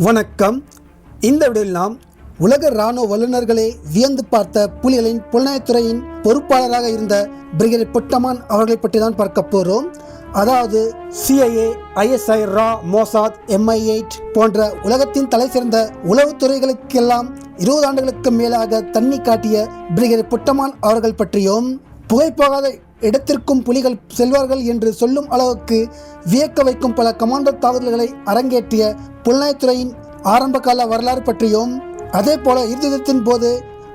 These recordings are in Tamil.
வணக்கம். இந்த வீடியோவில் நாம் உலக இராணுவ வல்லுநர்களே வியந்து பார்த்த புலிகளின் புலனாய்வுத்துறையின் பொறுப்பாளராக இருந்த பிரிகேடியர் பொட்டமான் அவர்களை பற்றி தான் பார்க்க போகிறோம். அதாவது CIA, ISI, RA, Mossad, MI8 போன்ற உலகத்தின் தலை சிறந்த உளவுத்துறைகளுக்கெல்லாம் 20 ஆண்டுகளுக்கு மேலாக தண்ணி காட்டிய பிரிகேடியர் பொட்டமான் அவர்கள் பற்றியும், புகைப்போகாத இடத்திற்கும் புலிகள் செல்வார்கள் என்று சொல்லும் அளவுக்கு வியக்க வைக்கும் பல கமாண்டோ தாக்குதல்களை அரங்கேற்றிய புலனாய்வுத்துறையின் ஆரம்பகால வரலாறு பற்றியும், அதே போல இறுதியுத்தத்தின் போது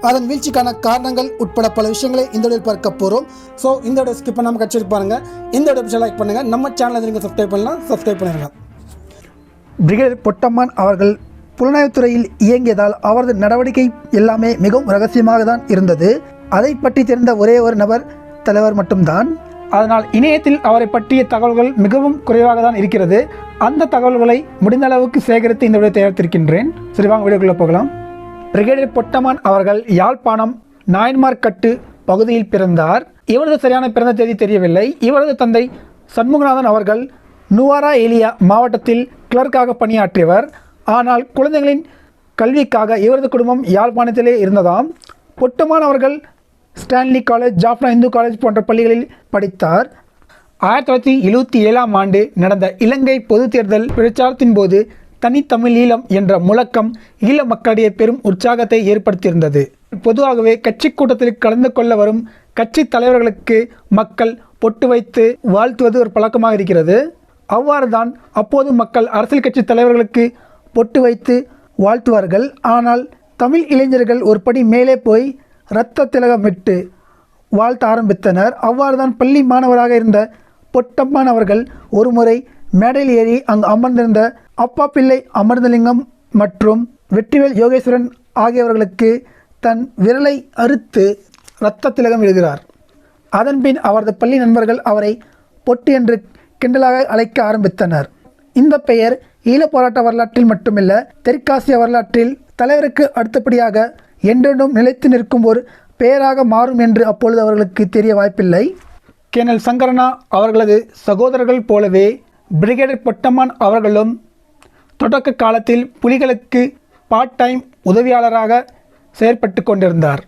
அதன் வீழ்ச்சிக்கான காரணங்கள் உட்பட பல விஷயங்களை இந்த வீடியோவில் பார்க்க போகிறோம். ஸோ இந்த வீடியோ ஸ்கிப் பண்ணாமல் கட்சி பாருங்க. இந்த வீடியோ லைக் பண்ணுங்க. நம்ம சேனலை நீங்கள் சப்ஸ்கிரைப் பண்ணலாம், சப்ஸ்கிரைப் பண்ணிடுங்க. பிரிகேடியர் பொட்டமான் அவர்கள் புலனாய்வுத்துறையில் இயங்கியதால் அவரது நடவடிக்கை எல்லாமே மிகவும் ரகசியமாக தான் இருந்தது. அதை பற்றி தெரிந்த ஒரே ஒரு நபர் தலைவர் மட்டும்தான். அதனால் இணையத்தில் அவரை பற்றிய தகவல்கள் மிகவும் குறைவாக தான் இருக்கிறது. அந்த தகவல்களை முடிந்த அளவுக்கு சேகரித்து இந்த வீடியோ தயாரித்திருக்கின்றேன். சரி, வாங்க வீடியோக்குள்ளே போகலாம். பிரிகேடியர் பொட்டமான் அவர்கள் யாழ்ப்பாணம் நாயன்மார்கட்டு பகுதியில் பிறந்தார். இவரது சரியான பிறந்த தேதி தெரியவில்லை. இவரது தந்தை சண்முகநாதன் அவர்கள் நுவாரா ஏலியா மாவட்டத்தில் கிளர்க்காக பணியாற்றியவர். ஆனால் குழந்தைகளின் கல்விக்காக இவரது குடும்பம் யாழ்ப்பாணத்திலே இருந்ததாம். பொட்டமான் அவர்கள் Stanley college, Jaffna Hindu college போன்ற பள்ளிகளில் படித்தார். 1977ஆம் ஆண்டு நடந்த இலங்கை பொது தேர்தல் பிரச்சாரத்தின் போது தனித்தமிழ் ஈழம் என்ற முழக்கம் ஈழ மக்களிடையே பெரும் உற்சாகத்தை ஏற்படுத்தியிருந்தது. பொதுவாகவே கட்சி கூட்டத்தில் கலந்து கொள்ள வரும் கட்சி தலைவர்களுக்கு மக்கள் பொட்டு வைத்து வாழ்த்துவது ஒரு பழக்கமாக இருக்கிறது. அவ்வாறு தான் அப்போது மக்கள் அரசியல் கட்சி தலைவர்களுக்கு பொட்டு வைத்து வாழ்த்துவார்கள். ஆனால் தமிழ் இளைஞர்கள் ஒரு படி மேலே போய் இரத்த திலகமிட்டு வாழ்த்த ஆரம்பித்தனர். அவ்வாறு தான் பள்ளி மாணவராக இருந்த பொட்டம்மான் அவர்கள் ஒரு முறை மேடையில் ஏறி அங்கு அமர்ந்திருந்த அப்பா பிள்ளை அமர்ந்தலிங்கம் மற்றும் வெற்றிவேல் யோகேஸ்வரன் ஆகியவர்களுக்கு தன் விரலை அறுத்து இரத்த திலகம் எழுதுகிறார். அதன்பின் அவரது பள்ளி நண்பர்கள் அவரை பொட்டு என்று கிண்டலாக அழைக்க ஆரம்பித்தனர். இந்த பெயர் ஈழப் போராட்ட வரலாற்றில் மட்டுமல்ல, தெற்காசிய வரலாற்றில் தலைவருக்கு அடுத்தபடியாக என்றென்றும் நிலைத்து நிற்கும் ஒரு பெயராக மாறும் என்று அப்பொழுது அவர்களுக்கு தெரிய வாய்ப்பில்லை. கேர்னல் சங்கரனா அவர்களது சகோதரர்கள் போலவே பிரிகேடியர் பொட்டமான் அவர்களும் தொடக்க காலத்தில் புலிகளுக்கு பார்ட் டைம் உதவியாளராக செயற்பட்டு கொண்டிருந்தார்.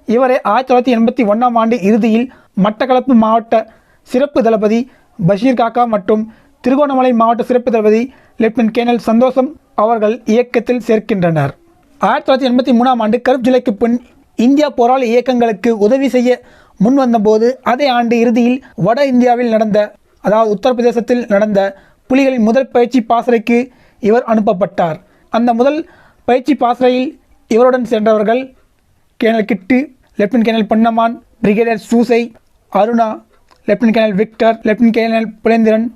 இவரை 1981ஆம் ஆண்டு இறுதியில் மட்டக்களப்பு மாவட்ட சிறப்பு தளபதி பஷீர் காக்கா மற்றும் திருகோணமலை மாவட்ட சிறப்பு தளபதி லெப்டினன்ட் கேர்னல் சந்தோஷம் அவர்கள் இயக்கத்தில் சேர்க்கின்றனர். 1983ஆம் ஆண்டு கருப்பு ஜூலைக்கு பின் இந்தியா போராளி இயக்கங்களுக்கு உதவி செய்ய முன்வந்தபோது அதே ஆண்டு இறுதியில் வட இந்தியாவில் நடந்த, அதாவது உத்தரப்பிரதேசத்தில் நடந்த புலிகளின் முதல் பயிற்சி பாசறைக்கு இவர் அனுப்பப்பட்டார். அந்த முதல் பயிற்சி பாசறையில் இவருடன் சென்றவர்கள் colonel Kittu, lieutenant colonel Ponnamman, brigadier Soosai, Aruna, lieutenant colonel Victor, lieutenant colonel Pulendran,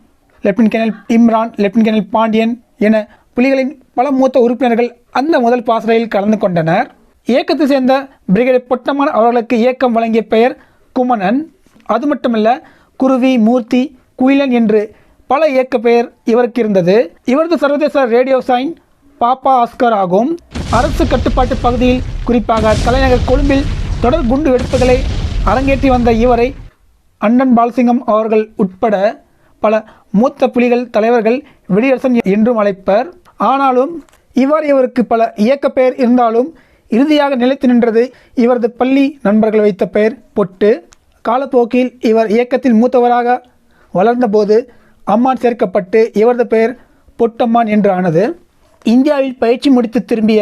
lieutenant colonel Imran, lieutenant colonel Pandian என புலிகளின் பல மூத்த உறுப்பினர்கள் அந்த முதல் பாசறையில் கலந்து கொண்டனர். இயக்கத்தை சேர்ந்த பிரிகேடியர் பொட்டமான் அவர்களுக்கு இயக்கம் வழங்கிய பெயர் குமணன். அது மட்டுமல்ல, குருவி, மூர்த்தி, குயிலன் என்று பல இயக்க பெயர் இவருக்கு இருந்தது. இவரது சர்வதேச ரேடியோ சைன் பாப்பா ஆஸ்கர் ஆகும். அரசு கட்டுப்பாட்டு பகுதியில், குறிப்பாக தலைநகர் கொழும்பில் தொடர் குண்டு வெடிப்புகளை அரங்கேற்றி வந்த இவரை அண்ணன் பாலசிங்கம் அவர்கள் உட்பட பல மூத்த புலிகள் தலைவர்கள் வெடியரசன் என்றும் அழைப்பர். ஆனாலும் இவ்வாறு இவருக்கு பல இயக்க பெயர் இருந்தாலும் இறுதியாக நிலைத்து நின்றது இவரது பள்ளி நண்பர்கள் வைத்த பெயர் பொட்டு. காலப்போக்கில் இவர் இயக்கத்தில் மூத்தவராக வளர்ந்தபோது அம்மான் சேர்க்கப்பட்டு இவரது பெயர் பொட்டம்மான் என்று ஆனது. இந்தியாவில் பயிற்சி முடித்து திரும்பிய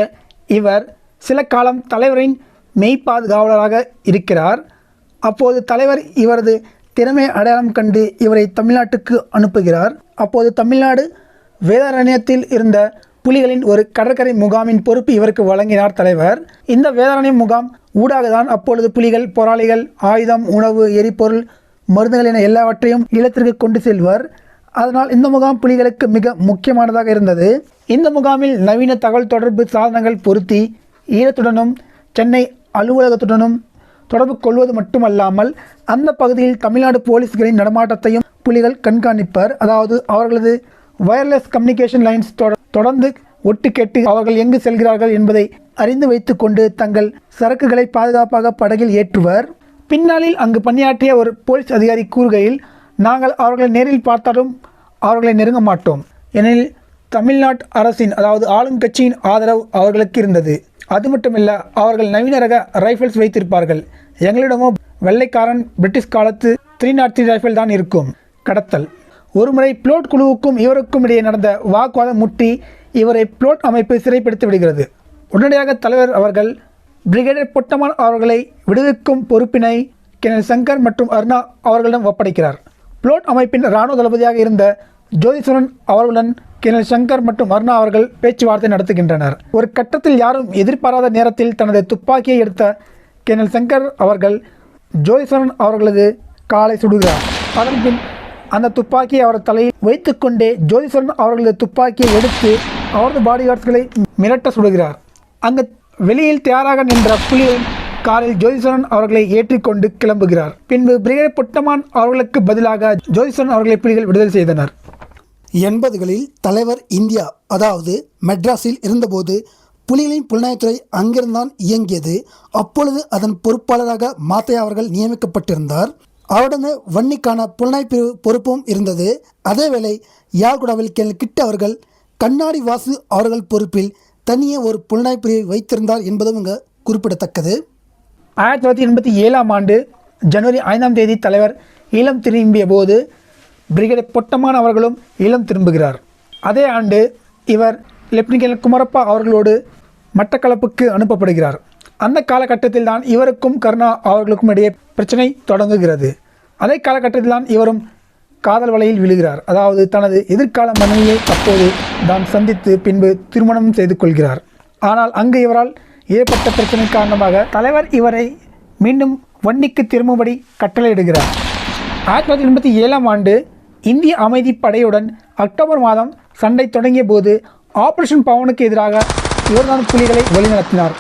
இவர் சில காலம் தலைவரின் மெய்ப்பாதுகாவலராக இருக்கிறார். அப்போது தலைவர் இவரது திறமை அடையாளம் கண்டு இவரை தமிழ்நாட்டுக்கு அனுப்புகிறார். அப்போது தமிழ்நாடு வேதாரண்யத்தில் இருந்த புலிகளின் ஒரு கடற்கரை முகாமின் பொறுப்பு இவருக்கு வழங்கினார் தலைவர். இந்த வேதாரண்யம் முகாம் ஊடாக தான் அப்பொழுது புலிகள் போராளிகள் ஆயுதம், உணவு, எரிபொருள், மருந்துகள் என எல்லாவற்றையும் ஈழத்திற்கு கொண்டு செல்வர். அதனால் இந்த முகாம் புலிகளுக்கு மிக முக்கியமானதாக இருந்தது. இந்த முகாமில் நவீன தகவல் தொடர்பு சாதனங்கள் பொருத்தி ஈழத்துடனும் சென்னை அலுவலகத்துடனும் தொடர்பு கொள்வது மட்டுமல்லாமல் அந்த பகுதியில் தமிழ்நாடு போலீஸ்களின் நடமாட்டத்தையும் புலிகள் கண்காணிப்பர். அதாவது அவர்களது வயர்லெஸ் கம்யூனிகேஷன் லைன்ஸ் தொடர்ந்து ஒட்டு கேட்டு அவர்கள் எங்கு செல்கிறார்கள் என்பதை அறிந்து வைத்து கொண்டு தங்கள் சரக்குகளை பாதுகாப்பாக படகில் ஏற்றுவர். பின்னாளில் அங்கு பணியாற்றிய ஒரு போலீஸ் அதிகாரி கூறுகையில், நாங்கள் அவர்களை நேரில் பார்த்தாலும் அவர்களை நெருங்க மாட்டோம். ஏனெனில் தமிழ்நாட்டு அரசின் அதாவது ஆளுங்கட்சியின் ஆதரவு அவர்களுக்கு இருந்தது. அது மட்டுமில்ல, அவர்கள் நவீன ரக ரைஃபிள்ஸ் வைத்திருப்பார்கள். எங்களிடமோ வெள்ளைக்காரன் பிரிட்டிஷ் காலத்து 303 ரைஃபிள் தான் இருக்கும். கடத்தல். ஒருமுறை பிளோட் குழுவுக்கும் இவருக்கும் இடையே நடந்த வாக்குவாதம் முற்றி இவரை பிளோட் அமைப்பு சிறைப்படுத்தி விடுகிறது. உடனடியாக தலைவர் அவர்கள் பிரிகேடியர் பொட்டமான் அவர்களை விடுவிக்கும் பொறுப்பினை கேர்னல் சங்கர் மற்றும் அருணா அவர்களிடம் ஒப்படைக்கிறார். பிளோட் அமைப்பின் இராணுவ தளபதியாக இருந்த ஜோதீஸ்வரன் அவர்களுடன் கேர்னல் சங்கர் மற்றும் அருணா அவர்கள் பேச்சுவார்த்தை நடத்துகின்றனர். ஒரு கட்டத்தில் யாரும் எதிர்பாராத நேரத்தில் தனது துப்பாக்கியை எடுத்த கேர்னல் சங்கர் அவர்கள் ஜோதீஸ்வரன் அவர்களது காலை சுடுகிறார். அதன்பின் அந்த துப்பாக்கியை அவர் தலையில் வைத்துக்கொண்டே ஜோதீஸ்வரன் அவர்களது துப்பாக்கியை எடுத்து அவரது பாடிகார்ட்ஸ்களை மிரட்ட சுடுகிறார். அங்கு வெளியில் தயாராக நின்ற புலிகளின் காரில் ஜோதீஸ்வரன் அவர்களை ஏற்றிக்கொண்டு கிளம்புகிறார். பின்பு பிரிகேடியர் பொட்டமான் அவர்களுக்கு பதிலாக ஜோதீஸ்வரன் அவர்களை புலிகள் விடுதலை செய்தனர். 80களில் தலைவர் இந்தியா அதாவது மெட்ராஸில் இருந்தபோது புலிகளின் புலனாய்வுத்துறை அங்கிருந்தான் இயங்கியது. அப்பொழுது அதன் பொறுப்பாளராக மாத்தையா அவர்கள் நியமிக்கப்பட்டிருந்தார். அவருடன் வன்னிக்கான புலனாய்வு பிரிவு பொறுப்பும் இருந்தது. அதேவேளை யாழ்குடாவில் கேர்னல் கிட் அவர்கள் கண்ணாடி வாசு அவர்கள் பொறுப்பில் தனியே ஒரு புலனாய்வு பிரிவை வைத்திருந்தார் என்பதும் இங்கு குறிப்பிடத்தக்கது. 1987 ஆண்டு ஜனவரி 5ஆம் தேதி தலைவர் ஈழம் திரும்பிய போது பிரிகேடியர் பொட்டமான் அவர்களும் ஈழம் திரும்புகிறார். அதே ஆண்டு இவர் லெப்டினன்ட் கேர்னல் குமரப்பா அவர்களோடு மட்டக்களப்புக்கு அனுப்பப்படுகிறார். அந்த காலகட்டத்தில் தான் இவருக்கும் கருணா அவர்களுக்கும் இடையே பிரச்சனை தொடங்குகிறது. அதே காலகட்டத்தில் தான் இவரும் காதல் வலையில் விழுகிறார். அதாவது தனது எதிர்கால மனைவியை அப்போது தான் சந்தித்து பின்பு திருமணம் செய்து கொள்கிறார். ஆனால் அங்கு இவரால் ஏற்பட்ட பிரச்சனை காரணமாக தலைவர் இவரை மீண்டும் வன்னிக்கு திரும்பும்படி கட்டளையிடுகிறார். 1987 ஆண்டு இந்திய அமைதி படையுடன் அக்டோபர் மாதம் சண்டை தொடங்கிய போது ஆபரேஷன் பவனுக்கு எதிராக இவர்தான் புலிகளை வழிநடத்தினார்.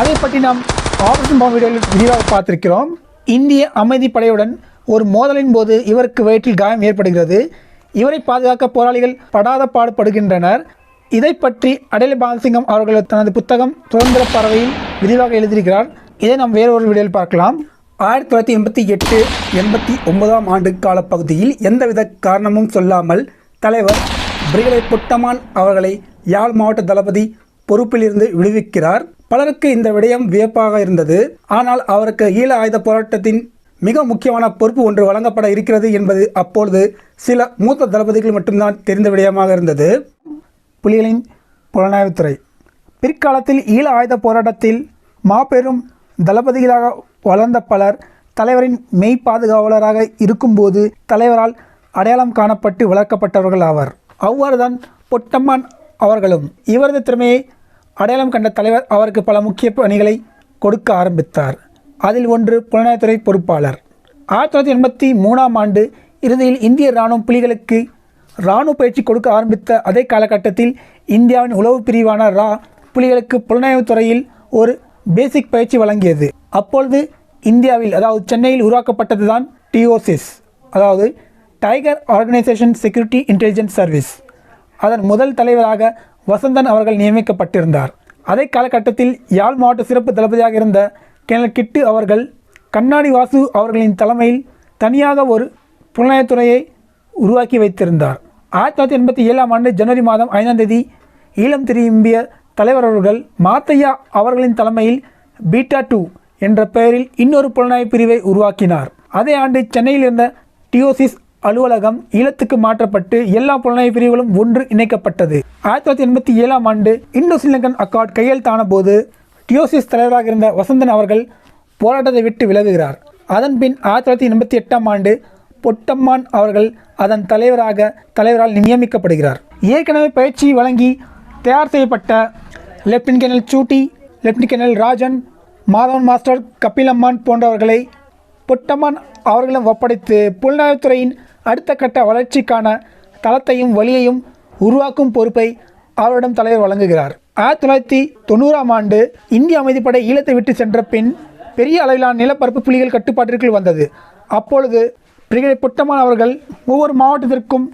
அதை பற்றி நாம் ஆபரேஷன் பவன் வீடியோவில் விரிவாக பார்த்திருக்கிறோம். இந்திய அமைதி படையுடன் ஒரு மோதலின் போது இவருக்கு வயிற்றில் காயம் ஏற்படுகிறது. இவரை பாதுகாக்க போராளிகள் படாத பாடுபடுகின்றனர். இதை பற்றி அடேல பாலசிங்கம் அவர்கள் தனது புத்தகம் சுதந்திர பறவையில் விரிவாக எழுதியிருக்கிறார். இதை நாம் வேறொரு வீடியோவில் பார்க்கலாம். 1988-89 ஆண்டு காலப்பகுதியில் எந்தவித காரணமும் சொல்லாமல் தலைவர் பிரிகேடியர் பொட்டமான் அவர்களை யாழ் மாவட்ட தளபதி பொறுப்பிலிருந்து விடுவிக்கிறார். பலருக்கு இந்த விடயம் வியப்பாக இருந்தது. ஆனால் அவருக்கு ஈழ ஆயுத போராட்டத்தின் மிக முக்கியமான பொறுப்பு ஒன்று வழங்கப்பட இருக்கிறது என்பது அப்பொழுது சில மூத்த தளபதிகள் மட்டும்தான் தெரிந்த விடயமாக இருந்தது. புலிகளின் புலனாய்வுத்துறை பிற்காலத்தில் ஈழ ஆயுத போராட்டத்தில் மாபெரும் தளபதிகளாக வளர்ந்த பலர் தலைவரின் மெய் பாதுகாவலராக இருக்கும்போது தலைவரால் அடையாளம் காணப்பட்டு வளர்க்கப்பட்டவர்கள் ஆவர். அவ்வாறுதான் பொட்டம்மான் அவர்களும் இவரது திறமையை அடையாளம் கண்ட தலைவர் அவருக்கு பல முக்கிய பணிகளை கொடுக்க ஆரம்பித்தார். அதில் ஒன்று புலனாய்வுத்துறை பொறுப்பாளர். 1983 ஆண்டு இறுதியில் இந்திய இராணுவம் புலிகளுக்கு இராணுவ பயிற்சி கொடுக்க ஆரம்பித்த அதே காலகட்டத்தில் இந்தியாவின் உளவு பிரிவான புலிகளுக்கு புலனாய்வுத்துறையில் ஒரு பேசிக் பயிற்சி வழங்கியது. அப்பொழுது இந்தியாவில் அதாவது சென்னையில் உருவாக்கப்பட்டது தான் டிஓசிஸ் அதாவது tiger organisation security intelligence service. அதன் முதல் தலைவராக வசந்தன் அவர்கள் நியமிக்கப்பட்டிருந்தார். அதே காலகட்டத்தில் யாழ் மாவட்ட சிறப்பு தளபதியாக இருந்த கேர்னல் கிட்டு அவர்கள் கண்ணாடி வாசு அவர்களின் தலைமையில் தனியாக ஒரு புலனாய்வுத்துறையை உருவாக்கி வைத்திருந்தார். 1987 ஆண்டு ஜனவரி மாதம் 5ஆம் தேதி ஈழம் திரும்பிய தலைவர் அவர்கள் மாத்தையா அவர்களின் தலைமையில் பீட்டா 2 என்ற பெயரில் இன்னொரு புலனாய்வு பிரிவை உருவாக்கினார். அதே ஆண்டு சென்னையில் இருந்த டிஓசிஸ் அலுவலகம் ஈழத்துக்கு மாற்றப்பட்டு எல்லா புலனாய்வு பிரிவுகளும் ஒன்று இணைக்கப்பட்டது. 1987 ஆண்டு இந்தோ ஸ்ரீலங்கன் அக்கார்ட் கையெழுத்தான போது டிஓசிஸ் தலைவராக இருந்த வசந்தன் அவர்கள் போராட்டத்தை விட்டு விலகுகிறார். அதன்பின் 1988 ஆண்டு பொட்டம்மான் அவர்கள் அதன் தலைவரால் நியமிக்கப்படுகிறார். ஏற்கனவே பயிற்சி வழங்கி தயார் செய்யப்பட்ட lieutenant colonel Sooti, lieutenant colonel Rajan, Madhavan master, Kapilamman போன்றவர்களை பொட்டம்மான் அவர்களும் ஒப்படைத்து புலனாய்வுத்துறையின் அடுத்த கட்ட வளர்ச்சிக்கான தளத்தையும் வழியையும் உருவாக்கும் பொறுப்பை அவரிடம் தலைவர் வழங்குகிறார். 1990 ஆண்டு இந்திய அமைதிப்படை ஈழத்தை விட்டு சென்ற பின் பெரிய அளவிலான நிலப்பரப்பு புலிகள் கட்டுப்பாட்டிற்குள் வந்தது. அப்பொழுது பிரிகேடியர் பொட்டம்மான் அவர்கள் ஒவ்வொரு மாவட்டத்திற்கும்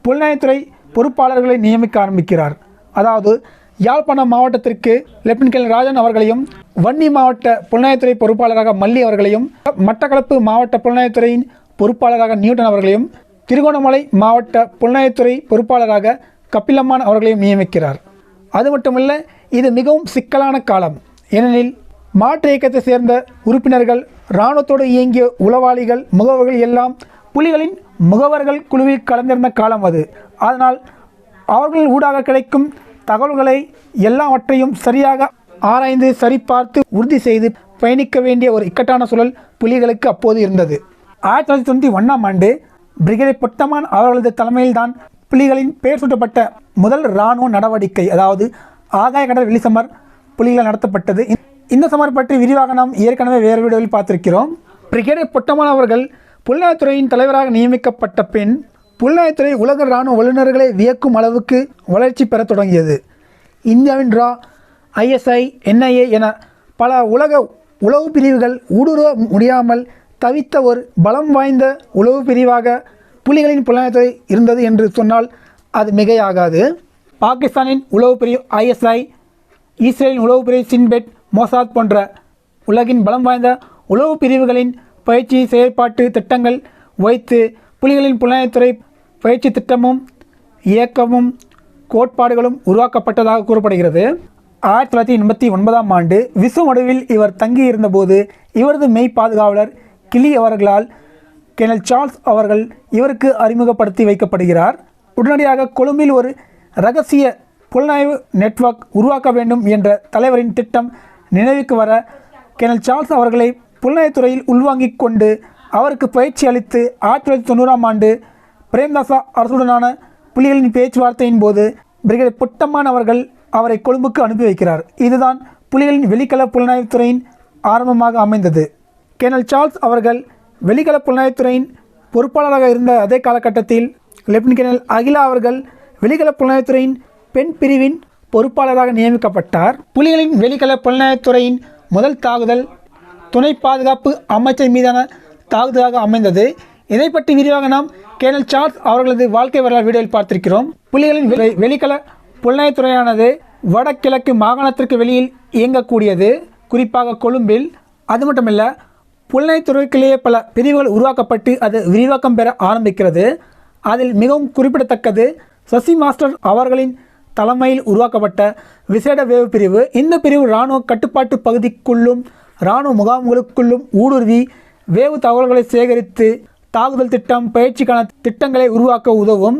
புலனாய்வுத்துறை பொறுப்பாளர்களை நியமிக்க ஆரம்பிக்கிறார். அதாவது யாழ்ப்பாணம் மாவட்டத்திற்கு லெப்டினன்ட் கேர்னல் ராஜன் அவர்களையும், வன்னி மாவட்ட புலனாய்வுத்துறை பொறுப்பாளராக மல்லி அவர்களையும், மட்டக்களப்பு மாவட்ட புலனாய்வுத்துறையின் பொறுப்பாளராக நியூட்டன் அவர்களையும், திருகோணமலை மாவட்ட புலனாய்வுத்துறை பொறுப்பாளராக கபிலம்மான் அவர்களையும் நியமிக்கிறார். அது மட்டுமல்ல, இது மிகவும் சிக்கலான காலம். ஏனெனில் மாற்று இயக்கத்தை சேர்ந்த உறுப்பினர்கள், இராணுவத்தோடு இயங்கிய உளவாளிகள், முகவர்கள் எல்லாம் புலிகளின் முகவர்கள் குழுவில் கலந்திருந்த காலம் அது. அதனால் அவர்கள் ஊடாக கிடைக்கும் தகவல்களை எல்லாவற்றையும் சரியாக ஆராய்ந்து சரிபார்த்து உறுதி செய்து பயணிக்க வேண்டிய ஒரு இக்கட்டான சூழல் புலிகளுக்கு அப்போது இருந்தது. 1991ஆம் ஆண்டு பிரிகேடியர் பொட்டமான் அவர்களது தலைமையில்தான் புலிகளின் பெயர் சூட்டப்பட்ட முதல் இராணுவ நடவடிக்கை, அதாவது ஆகாய கடல் வெளிசமர் புலிகள் நடத்தப்பட்டது. இந்த சமர் பற்றி விரிவாக நாம் ஏற்கனவே வேறு வீடியோவில் பார்த்திருக்கிறோம். பிரிகேடியர் பொட்டமான் அவர்கள் புலனாய்வுத்துறையின் தலைவராக நியமிக்கப்பட்ட பின் புலனாய்வுத்துறை உலக இராணுவ வல்லுநர்களை வியக்கும் அளவுக்கு வளர்ச்சி பெற தொடங்கியது. இந்தியாவின் ரா, ISI, NIA என பல உலக உளவு பிரிவுகள் ஊடுருவ முடியாமல் தவித்த ஒரு பலம் வாய்ந்த உளவு பிரிவாக புலிகளின் புலனாய்வுத்துறை இருந்தது என்று சொன்னால் அது மிகையாகாது. பாகிஸ்தானின் உளவு பிரிவு ISI, இஸ்ரேலின் உளவு பிரிவு சின்பெட், மொசாத் போன்ற உலகின் பலம் வாய்ந்த உளவு பிரிவுகளின் பயிற்சி செயற்பாட்டு திட்டங்கள் வைத்து புலிகளின் புலனாய்வுத்துறை பயிற்சி திட்டமும் இயக்கமும் கோட்பாடுகளும் உருவாக்கப்பட்டதாக கூறப்படுகிறது. 1989ஆம் ஆண்டு விசுவமடுவில் இவர் தங்கியிருந்தபோது இவரது மெய் பாதுகாவலர் கிளி அவர்களால் கேர்னல் சார்ல்ஸ் அவர்கள் இவருக்கு அறிமுகப்படுத்தி வைக்கப்படுகிறார். உடனடியாக கொழும்பில் ஒரு இரகசிய புலனாய்வு நெட்வொர்க் உருவாக்க வேண்டும் என்ற தலைவரின் திட்டம் நினைவுக்கு வர கேர்னல் சார்ல்ஸ் அவர்களை புலனாய்வுத்துறையில் உள்வாங்கிக் கொண்டு அவருக்கு பயிற்சி அளித்து 1990ஆம் ஆண்டு பிரேம்தாசா அரசுடனான புலிகளின் பேச்சுவார்த்தையின் போது பிரிகேடியர் பொட்டமான் அவர்கள் அவரை கொழும்புக்கு அனுப்பி வைக்கிறார். இதுதான் புலிகளின் வெளிக்கள புலனாய்வுத்துறையின் ஆரம்பமாக அமைந்தது. கேர்னல் சார்ல்ஸ் அவர்கள் வெளிக்கள புலனாய்வுத்துறையின் பொறுப்பாளராக இருந்த அதே காலகட்டத்தில் லெப்டினன்ட் கேர்னல் அகிலா அவர்கள் வெளிக்கள புலனாய்வுத்துறையின் பெண் பிரிவின் பொறுப்பாளராக நியமிக்கப்பட்டார். புலிகளின் வெளிக்கள புலனாய்வுத்துறையின் முதல் தாக்குதல் துணை பாதுகாப்பு அமைச்சர் மீதான தாக்குதலாக அமைந்தது. இதை பற்றி விரிவாக நாம் கேர்னல் சார்ல்ஸ் அவர்களது வாழ்க்கை வரலாறு வீடியோவில் பார்த்திருக்கிறோம். புலிகளின் வெளிக்கள புலனாய்வுத்துறையானது வடகிழக்கு மாகாணத்திற்கு வெளியில் இயங்கக்கூடியது, குறிப்பாக கொழும்பில். அது மட்டுமல்ல, புலனாய்வுத்துறைக்குள்ளேயே பல பிரிவுகள் உருவாக்கப்பட்டு அது விரிவாக்கம் பெற ஆரம்பிக்கிறது. அதில் மிகவும் குறிப்பிடத்தக்கது சசி மாஸ்டர் அவர்களின் தலைமையில் உருவாக்கப்பட்ட விசேட வேவு பிரிவு. இந்த பிரிவு இராணுவ கட்டுப்பாட்டு பகுதிக்குள்ளும் இராணுவ முகாம்களுக்குள்ளும் ஊடுருவி வேவு தகவல்களை சேகரித்து தாக்குதல் திட்டம், பயிற்சிக்கான திட்டங்களை உருவாக்க உதவும்.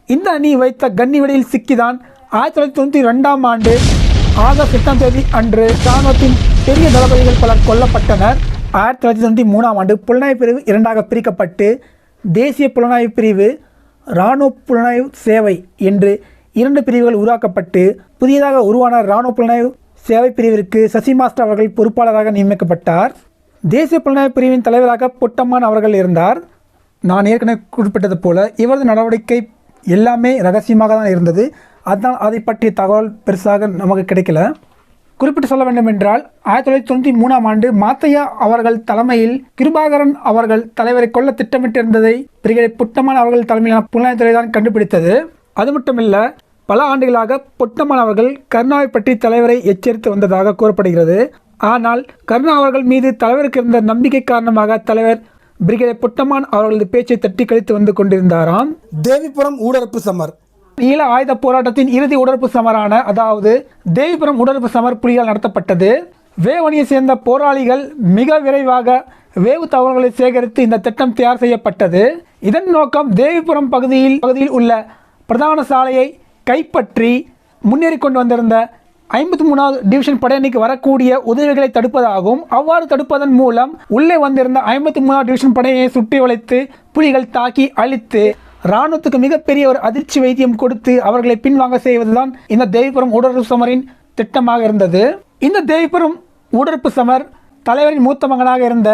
இந்த அணி வைத்த கன்னிவெடியில் சிக்கிதான் 1992ஆம் ஆண்டு ஆகஸ்ட் 8ஆம் தேதி அன்று இராணுவத்தின் பெரிய தளபதிகள் பலர் கொல்லப்பட்டனர். 1993ஆம் ஆண்டு புலனாய்வு பிரிவு இரண்டாக பிரிக்கப்பட்டு தேசிய புலனாய்வு பிரிவு, இராணுவ புலனாய்வு சேவை என்று இரண்டு பிரிவுகள் உருவாக்கப்பட்டு புதியதாக உருவான இராணுவ புலனாய்வு சேவை பிரிவிற்கு சசி மாஸ்டர் அவர்கள் பொறுப்பாளராக நியமிக்கப்பட்டார். தேசிய புலனாய்வு பிரிவின் தலைவராக பொட்டமான் அவர்கள் இருந்தார். நான் ஏற்கனவே குறிப்பிட்டது போல இவரது நடவடிக்கை எல்லாமே ரகசியமாக தான் இருந்தது. அதனால் அதை பற்றிய தகவல் பெருசாக நமக்கு கிடைக்கல. குறிப்பிட்டு சொல்ல வேண்டும் என்றால் 1993ஆம் ஆண்டு மாத்தையா அவர்கள் தலைமையில் கிருபாகரன் அவர்கள் தலைவரை கொல்ல திட்டமிட்டிருந்ததை பிரிகேடியர் பொட்டமான் அவர்கள் தலைமையிலான புலனாய்வுத்துறை தான் கண்டுபிடித்தது. அது மட்டுமில்ல, பல ஆண்டுகளாக பொட்டமான் அவர்கள் கருணாவை பற்றி தலைவரை எச்சரித்து வந்ததாக கூறப்படுகிறது. ஆனால் கருணா அவர்கள் மீது தலைவருக்கு இருந்த நம்பிக்கை காரணமாக தலைவர் பிரிகேடியர் பொட்டமான் அவர்களது பேச்சை தட்டி கழித்து வந்து கொண்டிருந்தாராம். தேவிபுரம் ஊடறுப்பு சமர். ஈழ ஆயுத போராட்டத்தின் இறுதி உடற்பு சமரான, அதாவது தேவிபுரம் உடற்பு சமர் புலியால் நடத்தப்பட்டது. வேவணியை சேர்ந்த போராளிகள் மிக விரைவாக வேவு தகவல்களை சேகரித்து இந்த திட்டம் தயார் செய்யப்பட்டது. இதன் நோக்கம் தேவிபுரம் பகுதியில் உள்ள பிரதான சாலையை கைப்பற்றி முன்னேறி கொண்டு வந்திருந்த 53வது டிவிஷன் படையணிக்கு வரக்கூடிய உதவிகளை தடுப்பதாகும். அவ்வாறு தடுப்பதன் மூலம் உள்ளே வந்திருந்த 53வது டிவிஷன் படையை சுற்றி வளைத்து புலிகள் தாக்கி அழித்து இராணுவத்துக்கு மிகப்பெரிய ஒரு அதிர்ச்சி வைத்தியம் கொடுத்து அவர்களை பின்வாங்க செய்வதுதான் இந்த தேவிபுரம் ஊடறுப்பு சமரின் திட்டமாக இருந்தது. இந்த தேவிபுரம் ஊடறுப்பு சமர் தலைவரின் மூத்த மகனாக இருந்த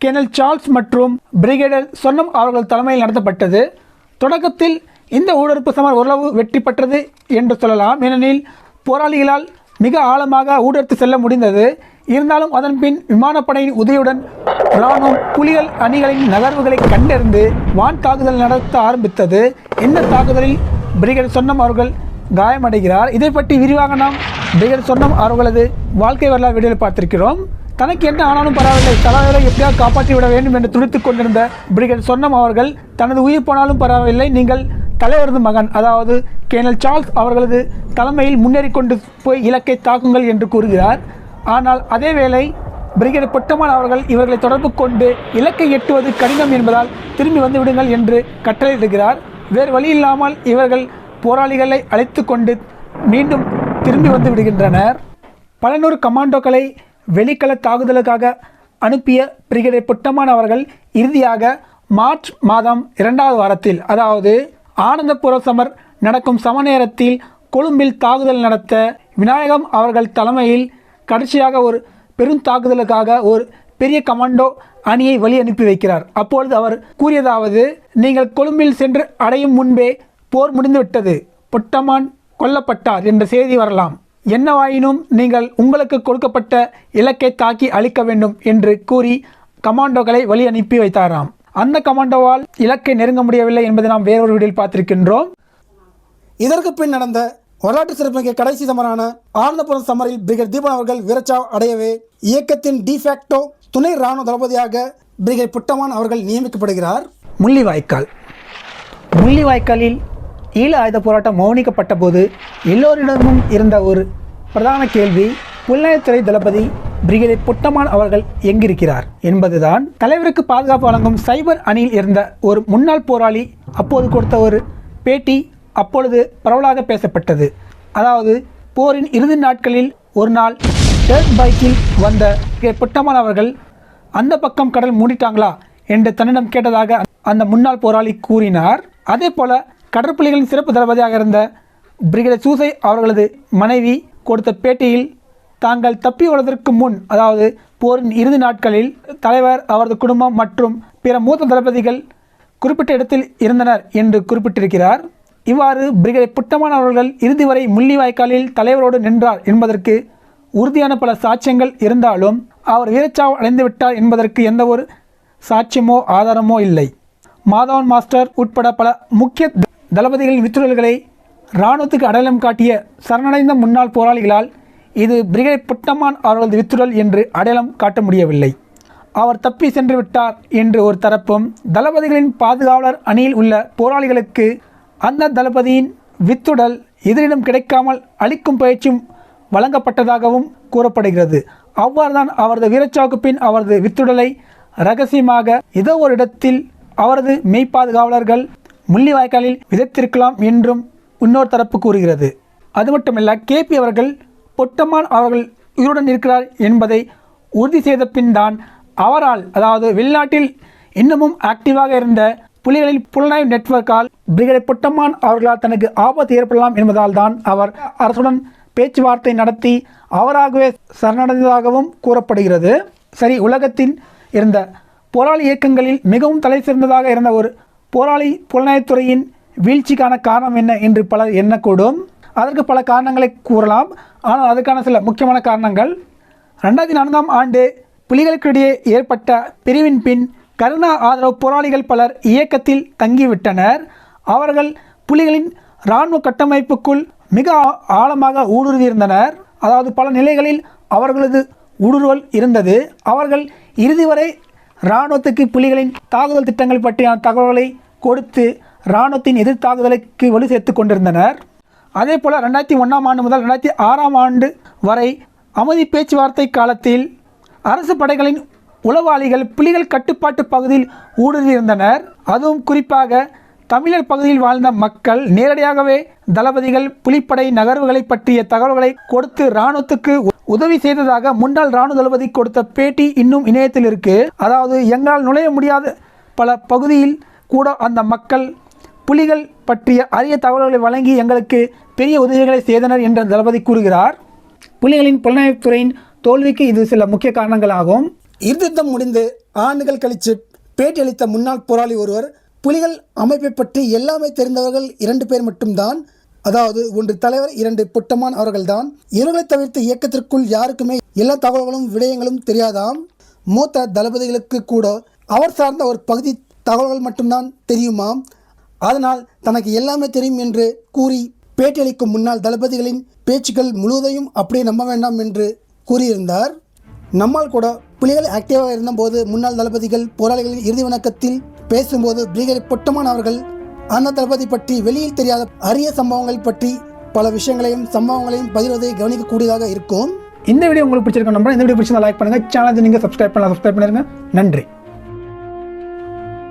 கேர்னல் சார்ல்ஸ் மற்றும் பிரிகேடியர் சொர்ணம் அவர்கள் தலைமையில் நடத்தப்பட்டது. தொடக்கத்தில் இந்த ஊடறுப்பு சமர் ஓரளவு வெற்றி பெற்றது என்று சொல்லலாம். ஏனெனில் போராளிகளால் மிக ஆழமாக ஊடறுத்து செல்ல முடிந்தது. இருந்தாலும் அதன் பின் விமானப்படையின் உதவியுடன் இராணுவம் புலிகள் அணிகளின் நகர்வுகளை கண்டறிந்து வான் தாக்குதல் நடத்த ஆரம்பித்தது. இந்த தாக்குதலில் பிரிகேடியர் சொர்ணம் அவர்கள் காயமடைகிறார். இதை பற்றி விரிவாக நாம் பிரிகேடியர் சொர்ணம் அவர்களது வாழ்க்கை வரலாறு வீடியோவில் பார்த்திருக்கிறோம். தனக்கு என்ன ஆனாலும் பரவாயில்லை, தலைவரை எப்படியாக காப்பாற்றி விட வேண்டும் என்று துடித்துக் கொண்டிருந்த பிரிகேடியர் சொர்ணம் அவர்கள் தனது உயிர் போனாலும் பரவாயில்லை, நீங்கள் தலைவரது மகன் அதாவது கேர்னல் சார்ல்ஸ் அவர்களது தலைமையில் முன்னேறி கொண்டு போய் இலக்கை தாக்குங்கள் என்று கூறுகிறார். ஆனால் அதேவேளை பிரிகேடியர் பொட்டமான் அவர்கள் இவர்களை தொடர்பு கொண்டு இலக்கை எட்டுவது கடினம் என்பதால் திரும்பி வந்து விடுங்கள் என்று கட்டளையிடுகிறார். வேறு வழி இல்லாமல் இவர்கள் போராளிகளை அழைத்து கொண்டு மீண்டும் திரும்பி வந்து விடுகின்றனர். பல நூறு கமாண்டோக்களை வெளிக்கள தாக்குதலுக்காக அனுப்பிய பிரிகேடியர் பொட்டமான் அவர்கள் இறுதியாக மார்ச் மாதம் 2வது வாரத்தில், அதாவது ஆனந்தபுர சமர் நடக்கும் சம நேரத்தில் கொழும்பில் தாக்குதல் நடத்த விநாயகம் அவர்கள் தலைமையில் கடைசியாக ஒரு பெரும் தாக்குதலுக்காக ஒரு பெரிய கமாண்டோ அணியை வழி அனுப்பி வைக்கிறார். அப்பொழுது அவர் கூறியதாவது, நீங்கள் கொழும்பில் சென்று அடையும் முன்பே போர் முடிந்துவிட்டது, பொட்டமான் கொல்லப்பட்டார் என்ற செய்தி வரலாம். என்னவாயினும் நீங்கள் உங்களுக்கு கொடுக்கப்பட்ட இலக்கை தாக்கி அழிக்க வேண்டும் என்று கூறி கமாண்டோக்களை வழி அனுப்பி வைத்தாராம். அந்த கமாண்டோவால் இலக்கை நெருங்க முடியவில்லை என்பதை நாம் வேறொரு வீடியோவில் பார்த்திருக்கின்றோம். இதற்கு பின் நடந்த வரலாற்று சிறப்புமிக்க கடைசி சமரான ஆனந்தபுரம் சமரில் பிரிகேடியர் தீபன் அவர்கள் வீரச்சாவு அடையவே இயக்கத்தின் டிஃபேக்டோ துணை இராணுவ தளபதியாக பிரிகேடியர் பொட்டமான் அவர்கள் நியமிக்கப்படுகிறார். முள்ளிவாய்க்காலில் ஈழ ஆயுத போராட்டம் மௌனிக்கப்பட்ட போது எல்லோரிடமும் இருந்த ஒரு பிரதான கேள்வி, புலனாய்வுத்துறை தளபதி பிரிகேடியர் பொட்டமான் அவர்கள் எங்கிருக்கிறார் என்பதுதான். தலைவருக்கு பாதுகாப்பு வழங்கும் சைபர் அணியில் இருந்த ஒரு முன்னாள் போராளி அப்போது கொடுத்த ஒரு பேட்டி அப்பொழுது பரவலாக பேசப்பட்டது. அதாவது, போரின் இறுதி நாட்களில் ஒரு நாள் டேர்ட் பைக்கில் வந்த பொட்டமான் அவர்கள் அந்த பக்கம் கடல் மூடிட்டாங்களா என்று தன்னிடம் கேட்டதாக அந்த முன்னாள் போராளி கூறினார். அதே போல கடற்புலிகளின் சிறப்பு தளபதியாக இருந்த பிரிகேடியர் சூசை அவர்களது மனைவி கொடுத்த பேட்டியில், தாங்கள் தப்பி வருவதற்கு முன், அதாவது போரின் இறுதி நாட்களில் தலைவர், அவரது குடும்பம் மற்றும் பிற மூத்த தளபதிகள் குறிப்பிட்ட இடத்தில் இருந்தனர் என்று குறிப்பிட்டிருக்கிறார். இவ்வாறு பிரிகேடியர் பொட்டமான் அவர்கள் இறுதி வரை முள்ளிவாய்க்காலில் தலைவரோடு நின்றார் என்பதற்கு உறுதியான பல சாட்சியங்கள் இருந்தாலும் அவர் வீரச்சாவு அடைந்துவிட்டார் என்பதற்கு எந்த ஒரு சாட்சியமோ ஆதாரமோ இல்லை. மாதவன் மாஸ்டர் உட்பட பல முக்கிய தளபதிகளின் வித்துடல்களை இராணுவத்துக்கு அடையாளம் காட்டிய சரணடைந்த முன்னாள் போராளிகளால் இது பிரிகேடியர் பொட்டமான் அவர்களது வித்துடல் என்று அடையாளம் காட்ட முடியவில்லை. அவர் தப்பி சென்று விட்டார் என்று ஒரு தரப்பும், தளபதிகளின் பாதுகாவலர் அணியில் உள்ள போராளிகளுக்கு அந்த தளபதியின் வித்துடல் எதிரிடம் கிடைக்காமல் அளிக்கும் பயிற்சியும் வழங்கப்பட்டதாகவும் கூறப்படுகிறது. அவ்வாறுதான் அவரது வீரச்சாவுக்கு பின் அவரது வித்துடலை இரகசியமாக ஏதோ ஒரு இடத்தில் அவரது மெய்ப்பாதுகாவலர்கள் முள்ளிவாய்க்காலில் விதைத்திருக்கலாம் என்றும் இன்னொரு தரப்பு கூறுகிறது. அது மட்டுமல்ல, கேபி அவர்கள் பொட்டமான் அவர்கள் உயிருடன் இருக்கிறார் என்பதை உறுதி செய்த பின் தான் அவரால், அதாவது வெளிநாட்டில் இன்னமும் ஆக்டிவாக இருந்த புலிகளின் புலனாய்வு நெட்வொர்க்கால் பிரிகேடியர் பொட்டமான் அவர்களால் தனக்கு ஆபத்து ஏற்படலாம் என்பதால் தான் அவர் அரசுடன் பேச்சுவார்த்தை நடத்தி அவராகவே சரணடைந்ததாகவும் கூறப்படுகிறது. சரி, உலகத்தின் இருந்த போராளி இயக்கங்களில் மிகவும் தலை சிறந்ததாக இருந்த ஒரு போராளி புலனாய்வுத்துறையின் வீழ்ச்சிக்கான காரணம் என்ன என்று பலர் எண்ணக்கூடும். அதற்கு பல காரணங்களை கூறலாம். ஆனால் அதற்கான சில முக்கியமான காரணங்கள், 2004ஆம் ஆண்டு புலிகளுக்கிடையே ஏற்பட்ட பிரிவின் பின் கருணா ஆதரவு போராளிகள் பலர் இயக்கத்தில் தங்கிவிட்டனர். அவர்கள் புலிகளின் இராணுவ கட்டமைப்புக்குள் மிக ஆழமாக ஊடுருவியிருந்தனர். அதாவது பல நிலைகளில் அவர்களது ஊடுருவல் இருந்தது. அவர்கள் இறுதி வரை இராணுவத்துக்கு புலிகளின் தாக்குதல் திட்டங்கள் பற்றியான தகவல்களை கொடுத்து இராணுவத்தின் எதிர் தாக்குதலுக்கு வலு சேர்த்து கொண்டிருந்தனர். அதே போல் 2001ஆம் ஆண்டு முதல் 2006ஆம் ஆண்டு வரை அமைதி பேச்சுவார்த்தை காலத்தில் அரசு படைகளின் உளவாளிகள் புலிகள் கட்டுப்பாட்டு பகுதியில் ஊடுருவியிருந்தனர். அதுவும் குறிப்பாக தமிழர் பகுதியில் வாழ்ந்த மக்கள் நேரடியாகவே தளபதிகள் புலிப்படை நகர்வுகளை பற்றிய தகவல்களை கொடுத்து இராணுவத்துக்கு உதவி செய்ததாக முன்னாள் இராணுவ தளபதி கொடுத்த பேட்டி இன்னும் இணையத்தில் இருக்கு. அதாவது, எங்களால் நுழைய முடியாத பல பகுதியில் கூட அந்த மக்கள் புலிகள் பற்றிய அரிய தகவல்களை வழங்கி எங்களுக்கு பெரிய உதவிகளை செய்தனர் என்ற தளபதி கூறுகிறார். புலிகளின் புலனாய்வுத்துறையின் தோல்விக்கு இது சில முக்கிய காரணங்களாகும். யுத்தம் முடிந்து ஆண்டுகள் கழித்து பேட்டியளித்த முன்னாள் போராளி ஒருவர், புலிகள் அமைப்பை பற்றி எல்லாமே தெரிந்தவர்கள் 2 பேர் மட்டும்தான். அதாவது, ஒன்று தலைவர், 2 பொட்டமான் அவர்கள்தான். இவர்களை தவிர்த்து இயக்கத்திற்குள் யாருக்குமே எல்லா தகவல்களும் விடயங்களும் தெரியாதாம். மூத்த தளபதிகளுக்கு கூட அவர் சார்ந்த ஒரு பகுதி தகவல்கள் மட்டும்தான் தெரியுமாம். அதனால் தனக்கு எல்லாமே தெரியும் என்று கூறி பேட்டியளிக்கும் முன்னாள் தளபதிகளின் பேச்சுக்கள் முழுவதையும் அப்படியே நம்ப வேண்டாம் என்று கூறியிருந்தார். நம்மால் கூட புலிகள் ஆக்டிவாக இருந்தபோது முன்னாள் தளபதிகள் போராளிகளின் இறுதி வணக்கத்தில் பேசும்போது பிரிகேடியர் பொட்டமான் அவர்கள் அந்த தளபதி பற்றி வெளியில் தெரியாத அரிய சம்பவங்கள் பற்றி பல விஷயங்களையும் சம்பவங்களையும் பகிர்வதை கவனிக்கக்கூடியதாக இருக்கும். இந்த வீடியோ உங்களுக்கு பிடிச்சிருக்க நம்புறேன். இந்த வீடியோ பிடிச்சிருந்தா லைக் பண்ணுங்கள். சேனலை நீங்கள் சப்ஸ்கிரைப் பண்ணிருங்க. நன்றி.